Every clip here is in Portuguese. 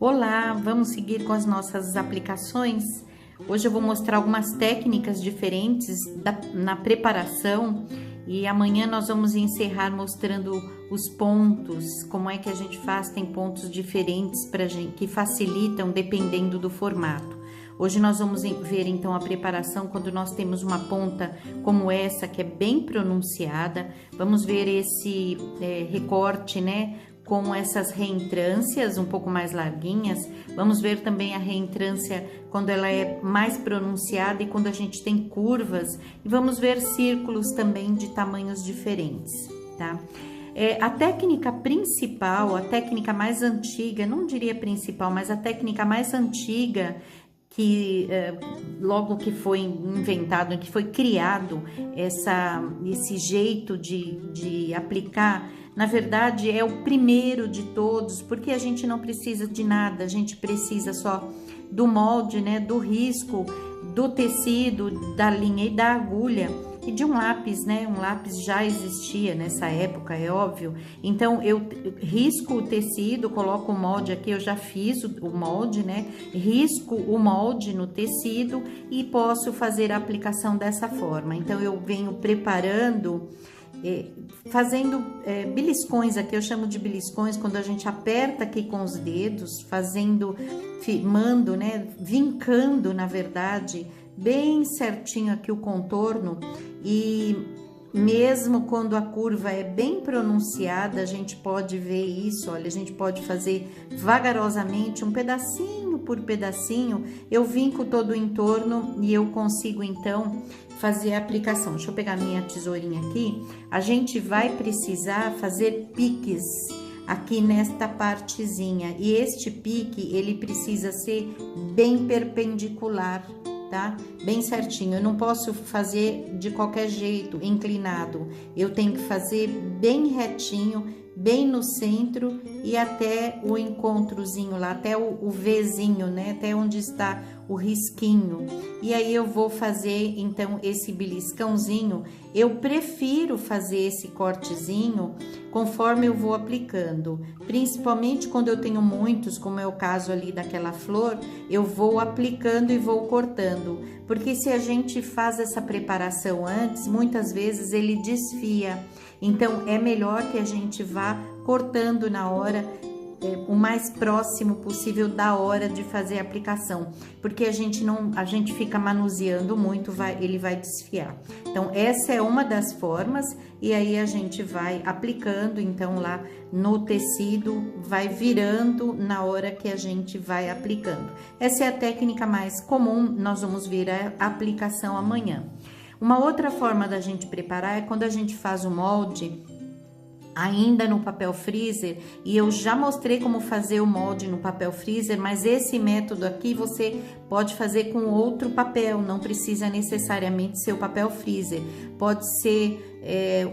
Olá, vamos seguir com as nossas aplicações? Hoje eu vou mostrar algumas técnicas diferentes na preparação e amanhã nós vamos encerrar mostrando os pontos, como é que a gente faz, tem pontos diferentes pra gente, que facilitam dependendo do formato. Hoje nós vamos ver então a preparação quando nós temos uma ponta como essa, que é bem pronunciada. Vamos ver esse recorte, né? Com essas reentrâncias um pouco mais larguinhas. Vamos ver também a reentrância quando ela é mais pronunciada e quando a gente tem curvas. E vamos ver círculos também de tamanhos diferentes, tá? A técnica principal, a técnica mais antiga, não diria principal, mas a técnica mais antiga que logo que foi inventado, que foi criado esse jeito de aplicar, na verdade é o primeiro de todos, porque a gente não precisa de nada, a gente precisa só do molde, né, do risco, do tecido, da linha e da agulha e de um lápis, né? Um lápis já existia nessa época, é óbvio. Então eu risco o tecido, coloco o molde aqui, eu já fiz o molde, né? Risco o molde no tecido e posso fazer a aplicação dessa forma. Então eu venho preparando, fazendo beliscões aqui, eu chamo de beliscões quando a gente aperta aqui com os dedos, fazendo, firmando, né? Vincando, na verdade, bem certinho aqui o contorno. E mesmo quando a curva é bem pronunciada, a gente pode ver isso, olha, a gente pode fazer vagarosamente, um pedacinho por pedacinho, eu vinco todo o entorno e eu consigo então fazer a aplicação. Deixa eu pegar minha tesourinha aqui. A gente vai precisar fazer piques aqui nesta partezinha, e este pique ele precisa ser bem perpendicular, tá? Bem certinho. Eu não posso fazer de qualquer jeito, inclinado. Eu tenho que fazer bem retinho, bem no centro e até o encontrozinho lá, até o Vzinho, né? Até onde está o risquinho. E aí eu vou fazer então esse beliscãozinho. Eu prefiro fazer esse cortezinho conforme eu vou aplicando, principalmente quando eu tenho muitos, como é o caso ali daquela flor, eu vou aplicando e vou cortando, porque se a gente faz essa preparação antes, muitas vezes ele desfia. Então é melhor que a gente vá cortando na hora, o mais próximo possível da hora de fazer a aplicação, porque a gente fica manuseando muito, ele vai desfiar. Então essa é uma das formas, e aí a gente vai aplicando então lá no tecido, vai virando na hora que a gente vai aplicando. Essa é a técnica mais comum, nós vamos ver a aplicação amanhã. Uma outra forma da gente preparar é quando a gente faz o molde ainda no papel freezer, e eu já mostrei como fazer o molde no papel freezer, mas esse método aqui você pode fazer com outro papel, não precisa necessariamente ser o papel freezer, pode ser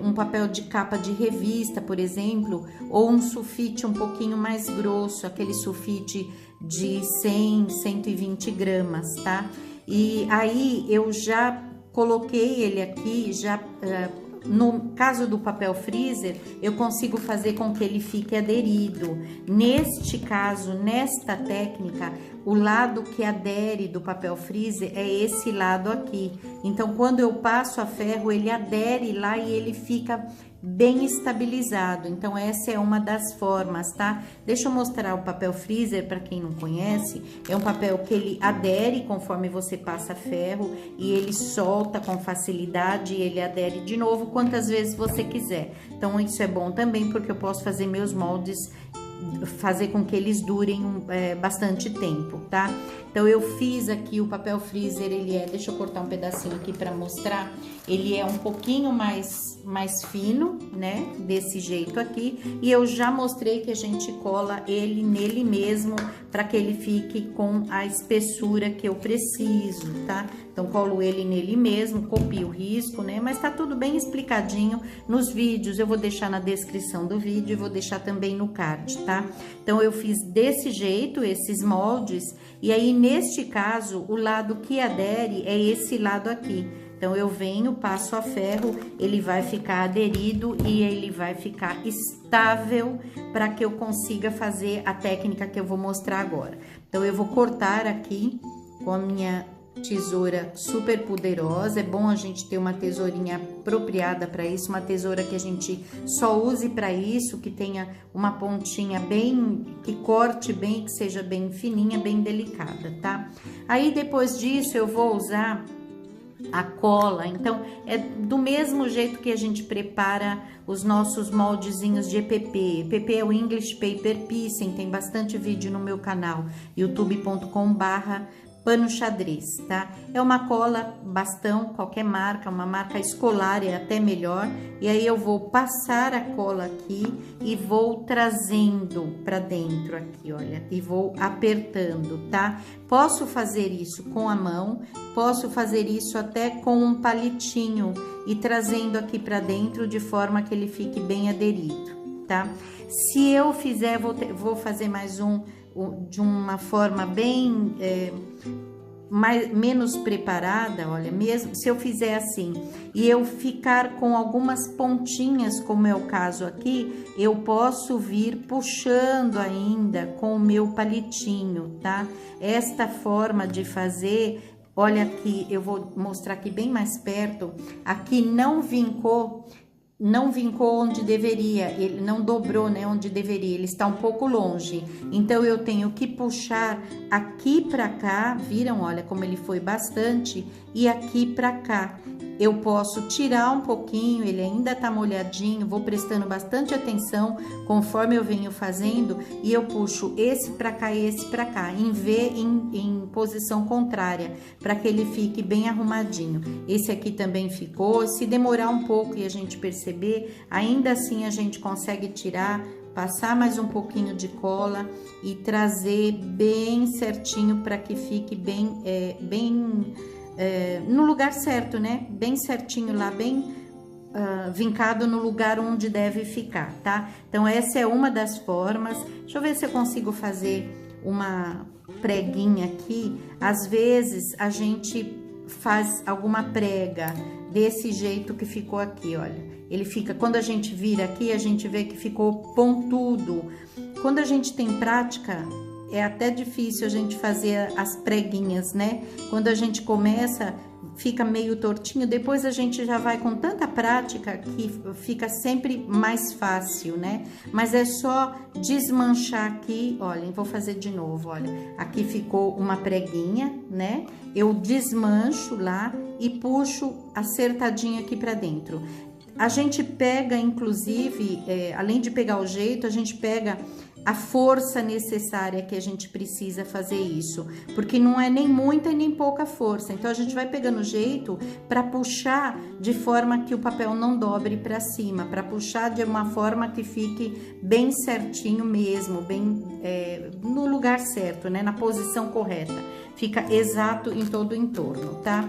um papel de capa de revista, por exemplo, ou um sulfite um pouquinho mais grosso, aquele sulfite de 100, 120 gramas, tá? E aí eu já coloquei ele aqui, no caso do papel freezer, eu consigo fazer com que ele fique aderido. Neste caso, nesta técnica, o lado que adere do papel freezer é esse lado aqui. Então, quando eu passo a ferro, ele adere lá e ele fica bem estabilizado. Então essa é uma das formas, tá? Deixa eu mostrar o papel freezer para quem não conhece. É um papel que ele adere conforme você passa ferro e ele solta com facilidade e ele adere de novo quantas vezes você quiser. Então isso é bom também porque eu posso fazer meus moldes, fazer com que eles durem bastante tempo, tá? Então eu fiz aqui o papel freezer, deixa eu cortar um pedacinho aqui para mostrar, ele é um pouquinho mais fino, né? Desse jeito aqui, e eu já mostrei que a gente cola ele nele mesmo para que ele fique com a espessura que eu preciso, tá? Então colo ele nele mesmo, copio o risco, né? Mas tá tudo bem explicadinho nos vídeos, eu vou deixar na descrição do vídeo e vou deixar também no card, tá? Então eu fiz desse jeito esses moldes, e aí neste caso o lado que adere é esse lado aqui. Então, eu venho, passo a ferro, ele vai ficar aderido e ele vai ficar estável para que eu consiga fazer a técnica que eu vou mostrar agora. Então, eu vou cortar aqui com a minha tesoura super poderosa. É bom a gente ter uma tesourinha apropriada para isso, uma tesoura que a gente só use para isso, que tenha uma pontinha bem, que corte bem, que seja bem fininha, bem delicada, tá? Aí depois disso eu vou usar a cola. Então é do mesmo jeito que a gente prepara os nossos moldezinhos de EPP. EPP é o English Paper Piecing, tem bastante vídeo no meu canal, youtube.com/pano xadrez, tá? É uma cola bastão, qualquer marca, uma marca escolar é até melhor. E aí eu vou passar a cola aqui e vou trazendo para dentro aqui, olha, e vou apertando, tá? Posso fazer isso com a mão, posso fazer isso até com um palitinho e trazendo aqui para dentro de forma que ele fique bem aderido, tá? Se eu fizer, vou fazer mais de uma forma bem menos preparada, olha, mesmo se eu fizer assim e eu ficar com algumas pontinhas, como é o caso aqui, eu posso vir puxando ainda com o meu palitinho, tá? Esta forma de fazer, olha aqui, eu vou mostrar aqui bem mais perto, aqui não vincou onde deveria, ele não dobrou, né, onde deveria, ele está um pouco longe. Então, eu tenho que puxar aqui pra cá, viram, olha, como ele foi bastante, e aqui pra cá. Eu posso tirar um pouquinho, ele ainda tá molhadinho, vou prestando bastante atenção conforme eu venho fazendo, e eu puxo esse pra cá e esse pra cá, em posição contrária, para que ele fique bem arrumadinho. Esse aqui também ficou, se demorar um pouco e a gente perceber, ainda assim a gente consegue tirar, passar mais um pouquinho de cola e trazer bem certinho para que fique bem no lugar certo, né? Bem certinho lá, bem vincado no lugar onde deve ficar, tá? Então, essa é uma das formas. Deixa eu ver se eu consigo fazer uma preguinha aqui. Às vezes, a gente faz alguma prega desse jeito que ficou aqui, olha. Ele fica, quando a gente vira aqui, a gente vê que ficou pontudo. Quando a gente tem prática, é até difícil a gente fazer as preguinhas, né? Quando a gente começa, fica meio tortinho, depois a gente já vai com tanta prática que fica sempre mais fácil, né? Mas é só desmanchar aqui, olhem, vou fazer de novo, olha. Aqui ficou uma preguinha, né? Eu desmancho lá e puxo acertadinho aqui pra dentro. A gente pega, inclusive, além de pegar o jeito, a gente pega a força necessária que a gente precisa fazer isso, porque não é nem muita e nem pouca força. Então, a gente vai pegando jeito para puxar de forma que o papel não dobre para cima, para puxar de uma forma que fique bem certinho mesmo, bem no lugar certo, né? Na posição correta. Fica exato em todo o entorno, tá?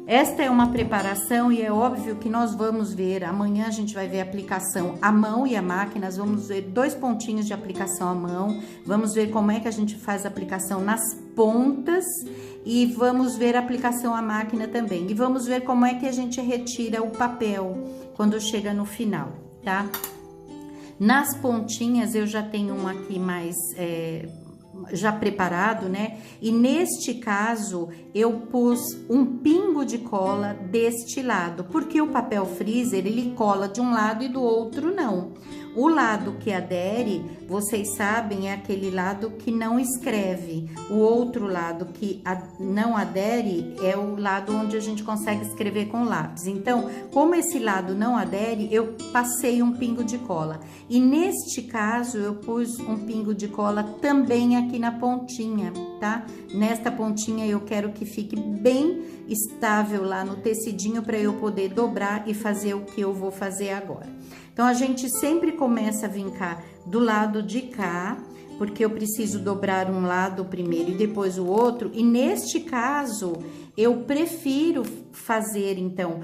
Esta é uma preparação e é óbvio que nós vamos ver, amanhã a gente vai ver a aplicação à mão e à máquina, nós vamos ver 2 pontinhos de aplicação à mão, vamos ver como é que a gente faz a aplicação nas pontas e vamos ver a aplicação à máquina também. E vamos ver como é que a gente retira o papel quando chega no final, tá? Nas pontinhas eu já tenho um aqui mais... já preparado, né? E neste caso, eu pus um pingo de cola deste lado, porque o papel freezer, ele cola de um lado e do outro não. O lado que adere, vocês sabem, é aquele lado que não escreve. O outro lado que não adere é o lado onde a gente consegue escrever com lápis. Então, como esse lado não adere, eu passei um pingo de cola. E neste caso, eu pus um pingo de cola também aqui na pontinha, tá? Nesta pontinha eu quero que fique bem estável lá no tecidinho para eu poder dobrar e fazer o que eu vou fazer agora. Então, a gente sempre começa a vincar do lado de cá, porque eu preciso dobrar um lado primeiro e depois o outro. E neste caso, eu prefiro fazer, então,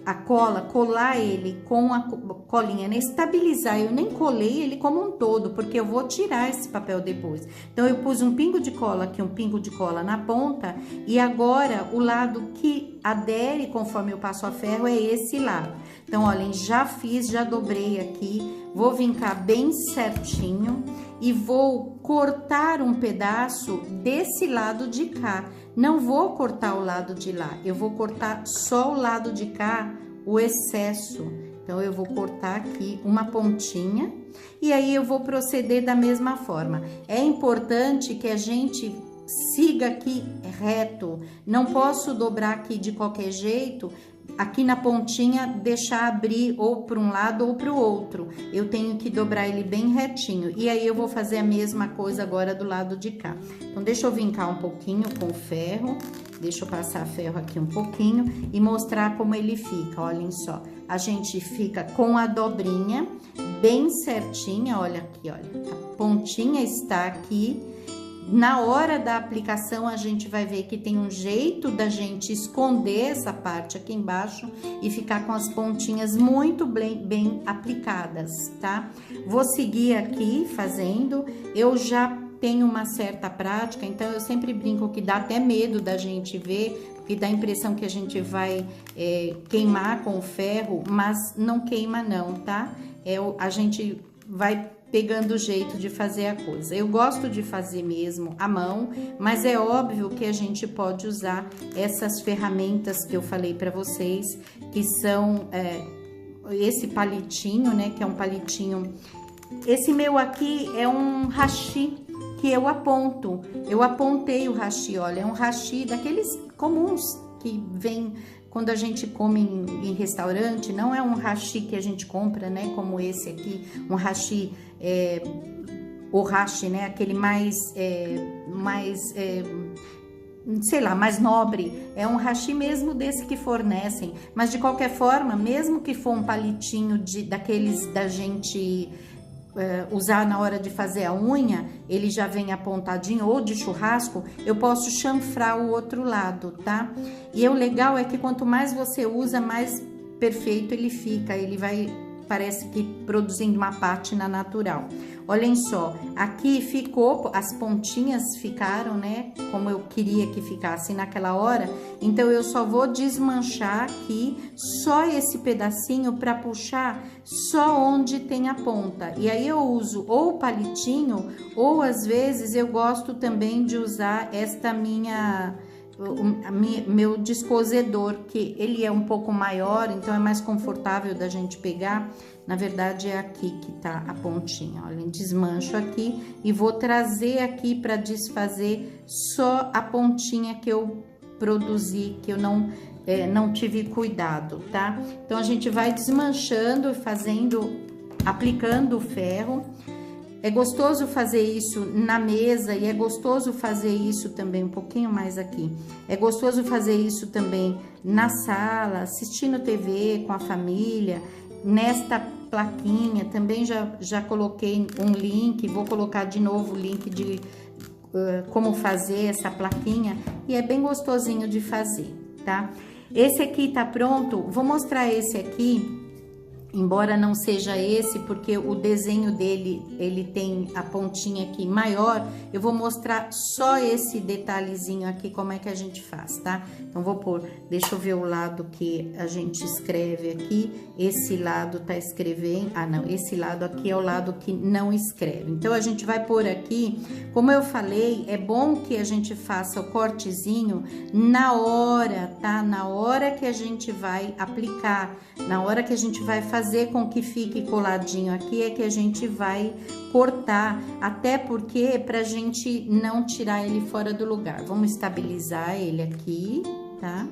a cola, colar ele com a colinha, né? Estabilizar. Eu nem colei ele como um todo, porque eu vou tirar esse papel depois. Então, eu pus um pingo de cola aqui, um pingo de cola na ponta, e agora o lado que adere conforme eu passo a ferro é esse lado. Então, olhem, já fiz, já dobrei aqui, vou vincar bem certinho e vou cortar um pedaço desse lado de cá. Não vou cortar o lado de lá, eu vou cortar só o lado de cá, o excesso. Então, eu vou cortar aqui uma pontinha e aí eu vou proceder da mesma forma. É importante que a gente siga aqui reto, não posso dobrar aqui de qualquer jeito, aqui na pontinha deixar abrir ou para um lado ou para o outro. Eu tenho que dobrar ele bem retinho. E aí eu vou fazer a mesma coisa agora do lado de cá. Então, deixa eu vincar um pouquinho com o ferro. Deixa eu passar ferro aqui um pouquinho e mostrar como ele fica. Olhem só, a gente fica com a dobrinha bem certinha. Olha aqui, olha, a pontinha está aqui. Na hora da aplicação, a gente vai ver que tem um jeito da gente esconder essa parte aqui embaixo e ficar com as pontinhas muito bem aplicadas, tá? Vou seguir aqui fazendo, eu já tenho uma certa prática, então eu sempre brinco que dá até medo da gente ver, porque dá a impressão que a gente vai queimar com o ferro, mas não queima não, tá? A gente vai pegando o jeito de fazer a coisa. Eu gosto de fazer mesmo à mão, mas é óbvio que a gente pode usar essas ferramentas que eu falei para vocês, que são esse palitinho, né, que é um palitinho. Esse meu aqui é um hashi que eu aponto. Eu apontei o hashi, olha, é um hashi daqueles comuns que vem quando a gente come em restaurante, não é um hashi que a gente compra, né, como esse aqui, um hashi, o hashi, né, aquele sei lá, mais nobre, é um hashi mesmo desse que fornecem, mas de qualquer forma, mesmo que for um palitinho daqueles da gente usar na hora de fazer a unha, ele já vem apontadinho, ou de churrasco, eu posso chanfrar o outro lado, tá? E o legal é que quanto mais você usa, mais perfeito ele fica, ele vai, parece que produzindo uma pátina natural. Olhem só, aqui ficou, as pontinhas ficaram, né, como eu queria que ficasse naquela hora, então eu só vou desmanchar aqui só esse pedacinho para puxar só onde tem a ponta. E aí eu uso ou o palitinho, ou às vezes eu gosto também de usar esta meu descosedor, que ele é um pouco maior, então é mais confortável da gente pegar. Na verdade é aqui que tá a pontinha, olha, desmancho aqui e vou trazer aqui para desfazer só a pontinha que eu produzi, que eu não tive cuidado, tá? Então a gente vai desmanchando, aplicando o ferro. É gostoso fazer isso na mesa e é gostoso fazer isso também, um pouquinho mais aqui. É gostoso fazer isso também na sala, assistindo TV com a família. Nesta plaquinha também já coloquei um link, vou colocar de novo o link de como fazer essa plaquinha. E é bem gostosinho de fazer, tá? Esse aqui tá pronto, vou mostrar esse aqui. Embora não seja esse, porque o desenho dele, ele tem a pontinha aqui maior, eu vou mostrar só esse detalhezinho aqui, como é que a gente faz, tá? Então, vou pôr, deixa eu ver o lado que a gente escreve aqui, esse lado tá escrevendo, não, esse lado aqui é o lado que não escreve. Então, a gente vai pôr aqui, como eu falei, é bom que a gente faça o cortezinho na hora, tá? Na hora que a gente vai aplicar, na hora que a gente vai fazer com que fique coladinho aqui, é que a gente vai cortar, até porque pra gente não tirar ele fora do lugar. Vamos estabilizar ele aqui, tá?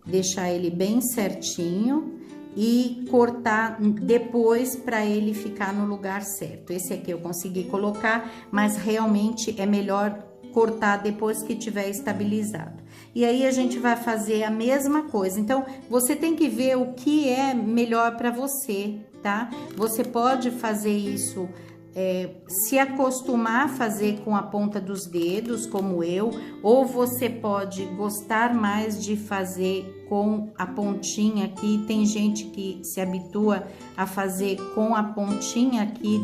Deixar ele bem certinho e cortar depois para ele ficar no lugar certo. Esse aqui eu consegui colocar, mas realmente é melhor cortar depois que tiver estabilizado. E aí a gente vai fazer a mesma coisa. Então, você tem que ver o que é melhor para você, tá? Você pode fazer isso se acostumar a fazer com a ponta dos dedos, como eu, ou você pode gostar mais de fazer com a pontinha aqui. Tem gente que se habitua a fazer com a pontinha aqui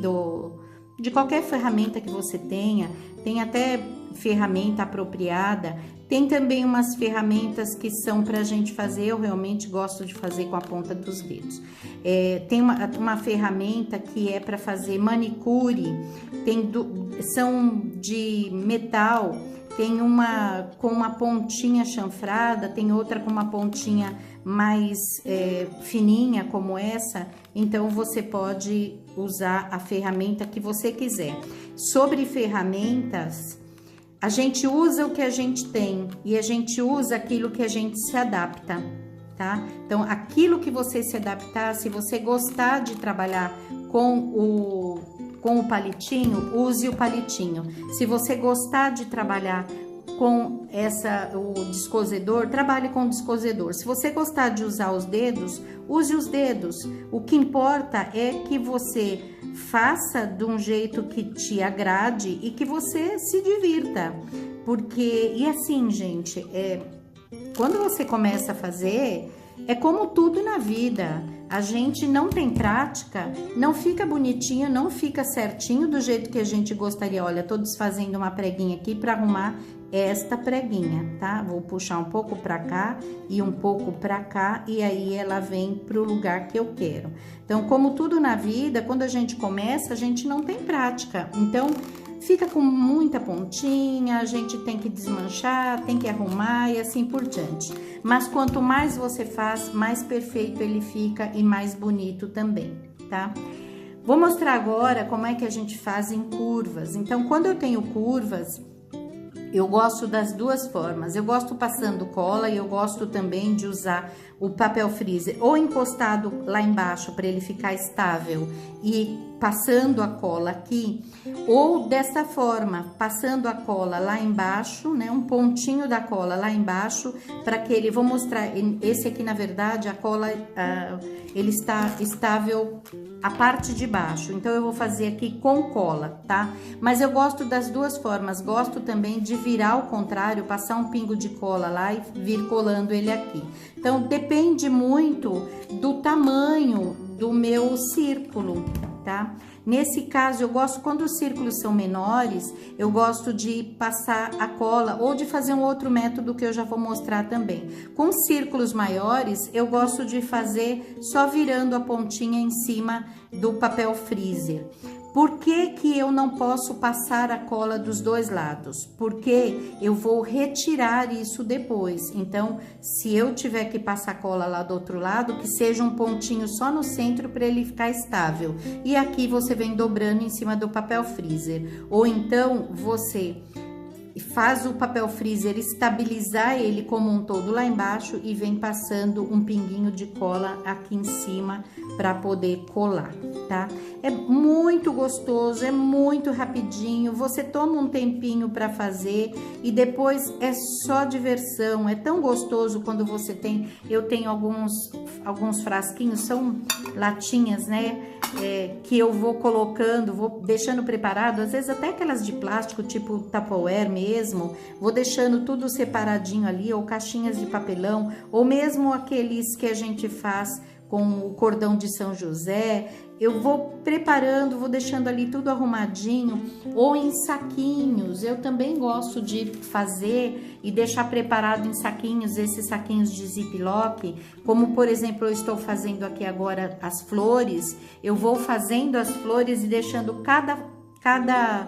de qualquer ferramenta que você tenha. Tem até ferramenta apropriada. Tem também umas ferramentas que são pra gente fazer, eu realmente gosto de fazer com a ponta dos dedos. Tem uma ferramenta que é para fazer manicure, são de metal, tem uma com uma pontinha chanfrada, tem outra com uma pontinha mais fininha como essa, então você pode usar a ferramenta que você quiser. Sobre ferramentas, a gente usa o que a gente tem e a gente usa aquilo que a gente se adapta, tá? Então, aquilo que você se adaptar, se você gostar de trabalhar com o palitinho, use o palitinho. Se você gostar de trabalhar com o descosedor, trabalhe com o descosedor. Se você gostar de usar os dedos, use os dedos. O que importa é que você faça de um jeito que te agrade e que você se divirta. E assim, gente, quando você começa a fazer, é como tudo na vida. A gente não tem prática, não fica bonitinho, não fica certinho do jeito que a gente gostaria. Olha, tô desfazendo uma preguinha aqui para arrumar esta preguinha, tá? Vou puxar um pouco para cá e um pouco para cá, e aí ela vem pro lugar que eu quero. Então, como tudo na vida, quando a gente começa, a gente não tem prática. Então, fica com muita pontinha, a gente tem que desmanchar, tem que arrumar e assim por diante. Mas quanto mais você faz, mais perfeito ele fica e mais bonito também, tá? Vou mostrar agora como é que a gente faz em curvas. Então, quando eu tenho curvas, eu gosto das duas formas. Eu gosto passando cola e eu gosto também de usar o papel freezer ou encostado lá embaixo para ele ficar estável e passando a cola aqui, ou dessa forma, passando a cola lá embaixo, né, um pontinho da cola lá embaixo, para que ele, vou mostrar, esse aqui na verdade a cola, ele está estável a parte de baixo, então eu vou fazer aqui com cola, tá? Mas eu gosto das duas formas, gosto também de virar ao contrário, passar um pingo de cola lá e vir colando ele aqui. Então depende muito do tamanho do meu círculo, tá? Nesse caso, eu gosto, quando os círculos são menores, eu gosto de passar a cola ou de fazer um outro método que eu já vou mostrar também. Com círculos maiores, eu gosto de fazer só virando a pontinha em cima do papel freezer. Por que que eu não posso passar a cola dos dois lados? Porque eu vou retirar isso depois. Então, se eu tiver que passar cola lá do outro lado, que seja um pontinho só no centro para ele ficar estável. E aqui você vem dobrando em cima do papel freezer. Ou então, você faz o papel freezer estabilizar ele como um todo lá embaixo e vem passando um pinguinho de cola aqui em cima para poder colar, tá? É muito gostoso, é muito rapidinho, você toma um tempinho para fazer e depois é só diversão. É tão gostoso quando você tem, eu tenho alguns frasquinhos, são latinhas, né? Que eu vou colocando, vou deixando preparado, às vezes até aquelas de plástico, tipo Tupperware mesmo, vou deixando tudo separadinho ali, ou caixinhas de papelão, ou mesmo aqueles que a gente faz com o cordão de São José, eu vou preparando, vou deixando ali tudo arrumadinho, ou em saquinhos. Eu também gosto de fazer e deixar preparado em saquinhos, esses saquinhos de ziplock, como por exemplo eu estou fazendo aqui agora as flores. Eu vou fazendo as flores e deixando cada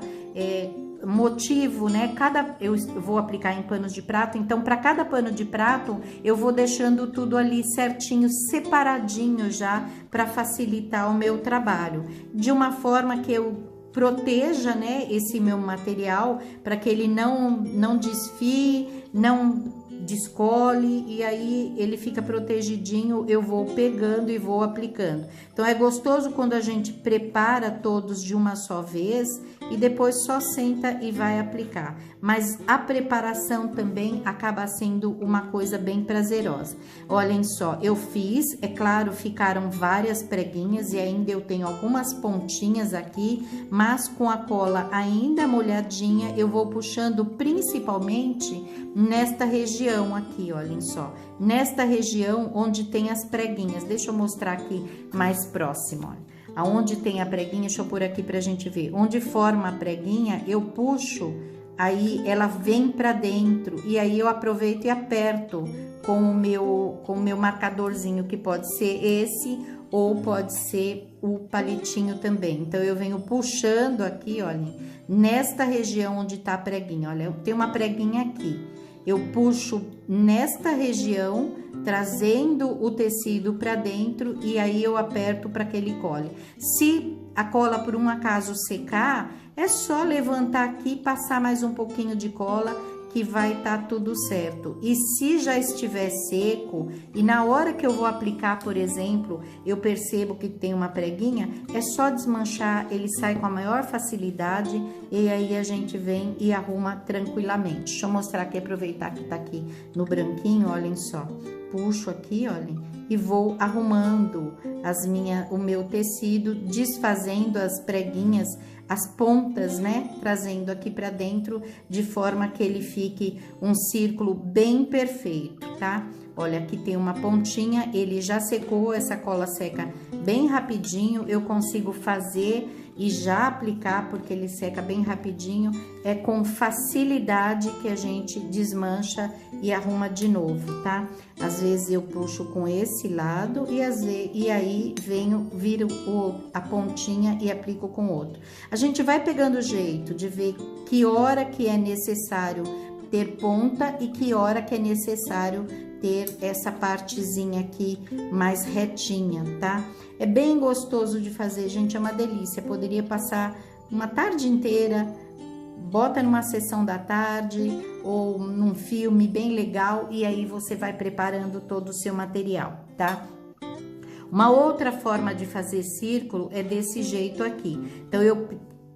motivo, né? Eu vou aplicar em panos de prato, então para cada pano de prato eu vou deixando tudo ali certinho, separadinho já, para facilitar o meu trabalho, de uma forma que eu proteja, né, esse meu material, para que ele não desfie, não descole, e aí ele fica protegidinho, eu vou pegando e vou aplicando. Então é gostoso quando a gente prepara todos de uma só vez e depois só senta e vai aplicar. Mas a preparação também acaba sendo uma coisa bem prazerosa. Olhem só, eu fiz, é claro, ficaram várias preguinhas e ainda eu tenho algumas pontinhas aqui, mas com a cola ainda molhadinha, eu vou puxando principalmente nesta região aqui, olhem só. Nesta região onde tem as preguinhas. Deixa eu mostrar aqui mais próximo, olha. Aonde tem a preguinha, deixa eu pôr aqui pra gente ver. Onde forma a preguinha, eu puxo, aí ela vem pra dentro. E aí eu aproveito e aperto com o meu marcadorzinho, que pode ser esse ou pode ser o palitinho também. Então, eu venho puxando aqui, olha, nesta região onde tá a preguinha. Olha, tem uma preguinha aqui. Eu puxo nesta região, trazendo o tecido para dentro e aí eu aperto para que ele cole. Se a cola por um acaso secar, é só levantar aqui, passar mais um pouquinho de cola que vai estar tudo certo. E se já estiver seco e na hora que eu vou aplicar, por exemplo, eu percebo que tem uma preguinha, é só desmanchar, ele sai com a maior facilidade e aí a gente vem e arruma tranquilamente. Deixa eu mostrar aqui, aproveitar que tá aqui no branquinho, olhem só. Puxo aqui, olhem, e vou arrumando o meu tecido, desfazendo as preguinhas, as pontas, né? Trazendo aqui pra dentro, de forma que ele fique um círculo bem perfeito, tá? Olha, aqui tem uma pontinha, ele já secou, essa cola seca bem rapidinho, eu consigo fazer e já aplicar, porque ele seca bem rapidinho, é com facilidade que a gente desmancha e arruma de novo, tá? Às vezes eu puxo com esse lado e aí viro a pontinha e aplico com o outro. A gente vai pegando o jeito de ver que hora que é necessário ter ponta e que hora que é necessário ter essa partezinha aqui mais retinha, tá? É bem gostoso de fazer, gente, é uma delícia. Poderia passar uma tarde inteira, bota numa sessão da tarde ou num filme bem legal e aí você vai preparando todo o seu material, tá? Uma outra forma de fazer círculo é desse jeito aqui. Então, eu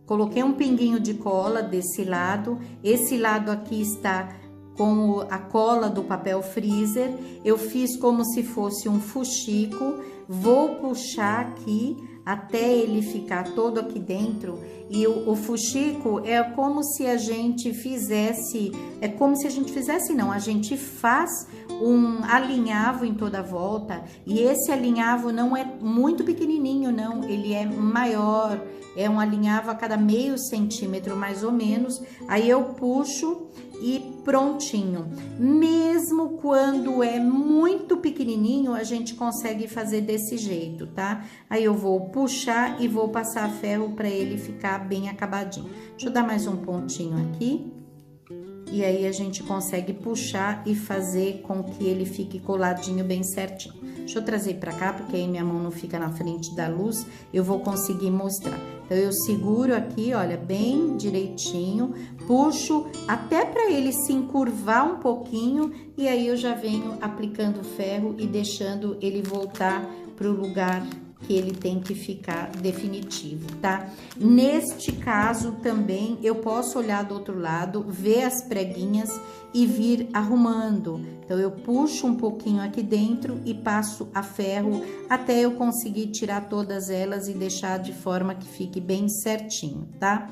coloquei um pinguinho de cola desse lado, esse lado aqui está com a cola do papel freezer, eu fiz como se fosse um fuxico, vou puxar aqui até ele ficar todo aqui dentro, e o fuxico é como se a gente fizesse, não, a gente faz um alinhavo em toda a volta, e esse alinhavo não é muito pequenininho não, ele é maior, é um alinhavo a cada meio centímetro mais ou menos, aí eu puxo e prontinho. Mesmo quando é muito pequenininho, a gente consegue fazer desse jeito, tá? Aí eu vou puxar e vou passar ferro para ele ficar bem acabadinho. Deixa eu dar mais um pontinho aqui. E aí a gente consegue puxar e fazer com que ele fique coladinho bem certinho. Deixa eu trazer pra cá, porque aí minha mão não fica na frente da luz, eu vou conseguir mostrar. Então, eu seguro aqui, olha, bem direitinho, puxo até pra ele se encurvar um pouquinho, e aí eu já venho aplicando ferro e deixando ele voltar pro lugar que ele tem que ficar definitivo, tá? Neste caso também eu posso olhar do outro lado, ver as preguinhas e vir arrumando. Então eu puxo um pouquinho aqui dentro e passo a ferro até eu conseguir tirar todas elas e deixar de forma que fique bem certinho, tá?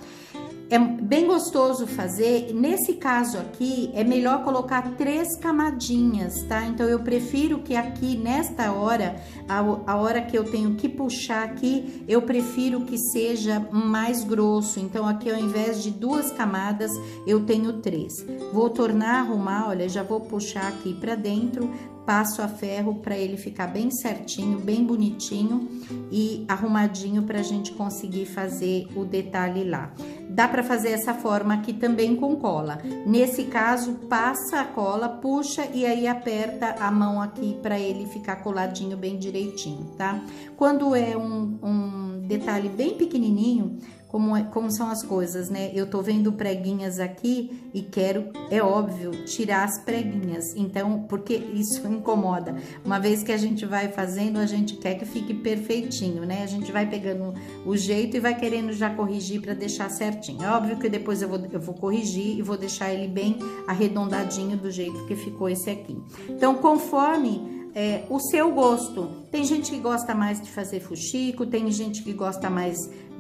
É bem gostoso fazer. Nesse caso aqui, é melhor colocar 3 camadinhas, tá? Então, eu prefiro que aqui, nesta hora, a hora que eu tenho que puxar aqui, eu prefiro que seja mais grosso. Então, aqui, ao invés de 2 camadas, eu tenho 3. Vou tornar a arrumar, olha, já vou puxar aqui pra dentro, passo a ferro para ele ficar bem certinho, bem bonitinho e arrumadinho pra gente conseguir fazer o detalhe lá. Dá para fazer essa forma aqui também com cola. Nesse caso, passa a cola, puxa e aí aperta a mão aqui para ele ficar coladinho bem direitinho, tá? Quando é um detalhe bem pequenininho, como são as coisas, né? Eu tô vendo preguinhas aqui e quero, é óbvio, tirar as preguinhas. Então, porque isso incomoda. Uma vez que a gente vai fazendo, a gente quer que fique perfeitinho, né? A gente vai pegando o jeito e vai querendo já corrigir para deixar certinho. É óbvio que depois eu vou corrigir e vou deixar ele bem arredondadinho do jeito que ficou esse aqui. Então, conforme o seu gosto. Tem gente que gosta mais de fazer fuxico, tem gente que gosta mais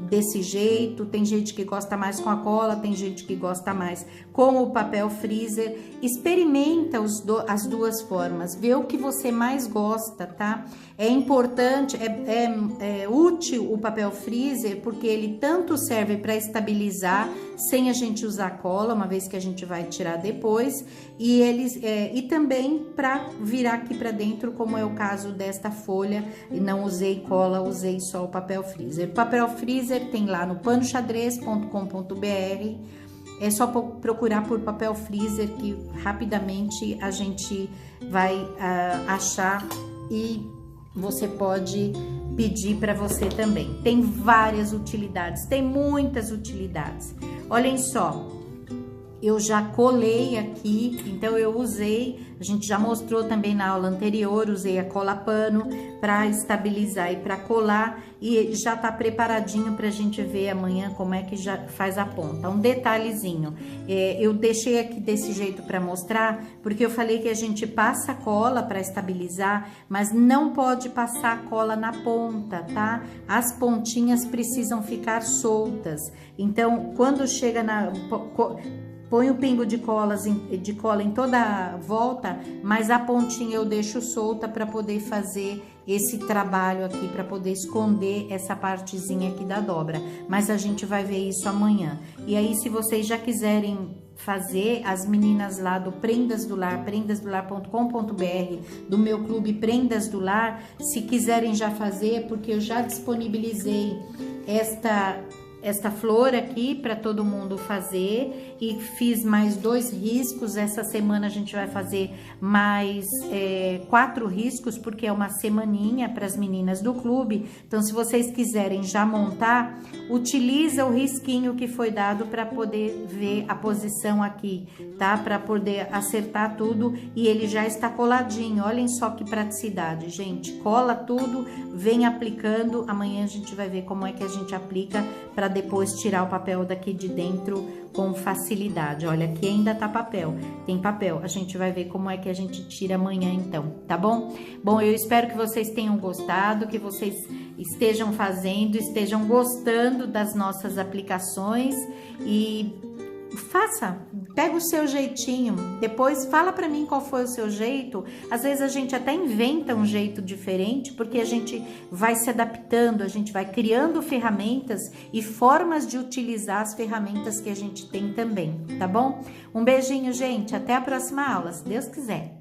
desse jeito, tem gente que gosta mais com a cola, tem gente que gosta mais com o papel freezer. Experimenta as duas formas, vê o que você mais gosta, tá? É importante, é útil o papel freezer porque ele tanto serve para estabilizar sem a gente usar cola, uma vez que a gente vai tirar depois, e também para virar aqui para dentro, como é o caso desta folha. Não usei cola, usei só o papel freezer. O papel freezer tem lá no panoxadrez.com.br. É só procurar por papel freezer que rapidamente a gente vai achar e você pode pedir para você também. Tem várias utilidades, tem muitas utilidades. Olhem só, eu já colei aqui, então eu usei, a gente já mostrou também na aula anterior, usei a cola pano para estabilizar e para colar, e já tá preparadinho pra gente ver amanhã como é que já faz a ponta. Um detalhezinho, eu deixei aqui desse jeito para mostrar, porque eu falei que a gente passa cola para estabilizar, mas não pode passar cola na ponta, tá? As pontinhas precisam ficar soltas. Então, quando chega põe o pingo de cola em toda a volta, mas a pontinha eu deixo solta para poder fazer esse trabalho aqui, para poder esconder essa partezinha aqui da dobra. Mas a gente vai ver isso amanhã. E aí, se vocês já quiserem fazer, as meninas lá do Prendas do Lar, prendasdolar.com.br, do meu clube Prendas do Lar, se quiserem já fazer, porque eu já disponibilizei esta flor aqui para todo mundo fazer, e fiz mais 2 riscos. Essa semana a gente vai fazer mais 4 riscos, porque é uma semaninha para as meninas do clube. Então, se vocês quiserem já montar, utiliza o risquinho que foi dado para poder ver a posição aqui, tá? Para poder acertar tudo, e ele já está coladinho. Olhem só que praticidade, gente. Cola tudo, vem aplicando. Amanhã a gente vai ver como é que a gente aplica para depois tirar o papel daqui de dentro com facilidade. Olha, aqui ainda tá papel, tem papel. A gente vai ver como é que a gente tira amanhã então, tá bom? Bom, eu espero que vocês tenham gostado, que vocês estejam fazendo, estejam gostando das nossas aplicações, e pega o seu jeitinho, depois fala pra mim qual foi o seu jeito. Às vezes a gente até inventa um jeito diferente, porque a gente vai se adaptando, a gente vai criando ferramentas e formas de utilizar as ferramentas que a gente tem também, tá bom? Um beijinho, gente, até a próxima aula, se Deus quiser.